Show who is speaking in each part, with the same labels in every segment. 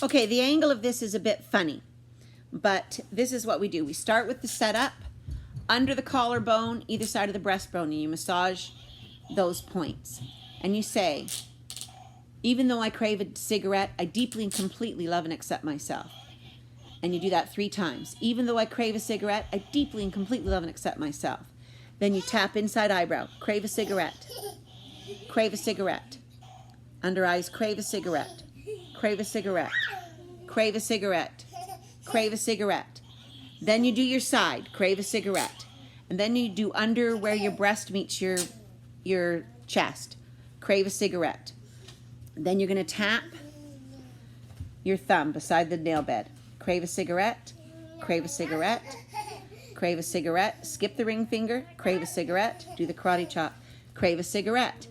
Speaker 1: Okay, the angle of this is a bit funny, but this is what we do. We start with the setup under the collarbone, either side of the breastbone, and you massage those points. And you say, even though I crave a cigarette, I deeply and completely love and accept myself. And you do that 3 times. Even though I crave a cigarette, I deeply and completely love and accept myself. Then you tap inside eyebrow, crave a cigarette. Crave a cigarette. Under eyes, crave a cigarette. Crave a cigarette. Crave a cigarette. Crave a cigarette. Then you do your side, crave a cigarette. And then you do under where your breast meets your chest, crave a cigarette. Then you're going to tap your thumb beside the nail bed. Crave a cigarette. Crave a cigarette. Crave a cigarette. Skip the ring finger. Crave a cigarette. Do the karate chop. Crave a cigarette.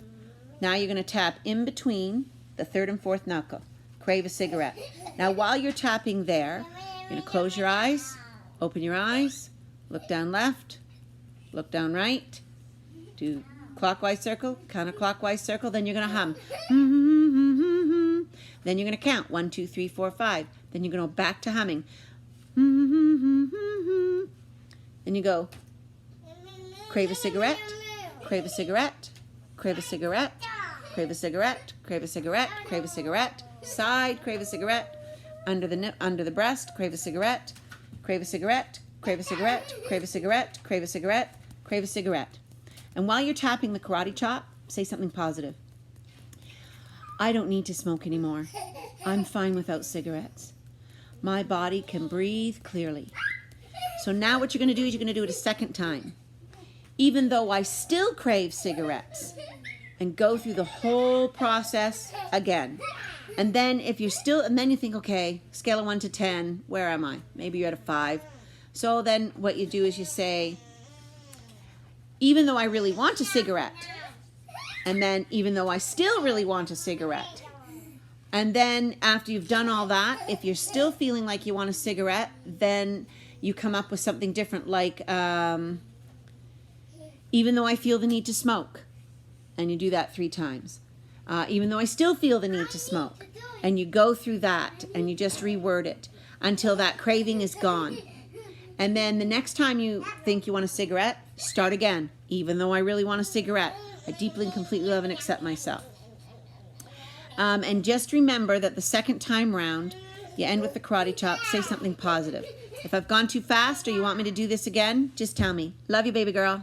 Speaker 1: Now you're going to tap in between the 3rd and 4th knuckle. Crave a cigarette. Now while you're tapping there, you're going to close your eyes, open your eyes, look down left, look down right, do clockwise circle, counterclockwise circle, then you're going to hum. Then you're going to count 1, 2, 3, 4, 5. Then you're going to go back to humming. Then you go, crave a cigarette, crave a cigarette, crave a cigarette, crave a cigarette, crave a cigarette, crave a cigarette, side, crave a cigarette, under the breast, crave a cigarette, crave a cigarette, crave a cigarette, crave a cigarette, crave a cigarette, crave a cigarette. And while you're tapping the karate chop, say something positive. I don't need to smoke anymore. I'm fine without cigarettes. My body can breathe clearly. So now what you're going to do is you're going to do it a 2nd time. Even though I still crave cigarettes. And go through the whole process again. And then if you're still, and then you think, okay, scale of 1 to 10, where am I? Maybe you're at a 5. So then what you do is you say, even though I really want a cigarette, and then even though I still really want a cigarette, and then after you've done all that, if you're still feeling like you want a cigarette, then you come up with something different, like even though I feel the need to smoke, and you do that 3 times. Even though I still feel the need to smoke, and you go through that and you just reword it until that craving is gone. And then the next time you think you want a cigarette, start again. Even though I really want a cigarette, I deeply and completely love and accept myself. And just remember that the 2nd time round, you end with the karate chop, say something positive. If I've gone too fast or you want me to do this again, just tell me. Love you, baby girl.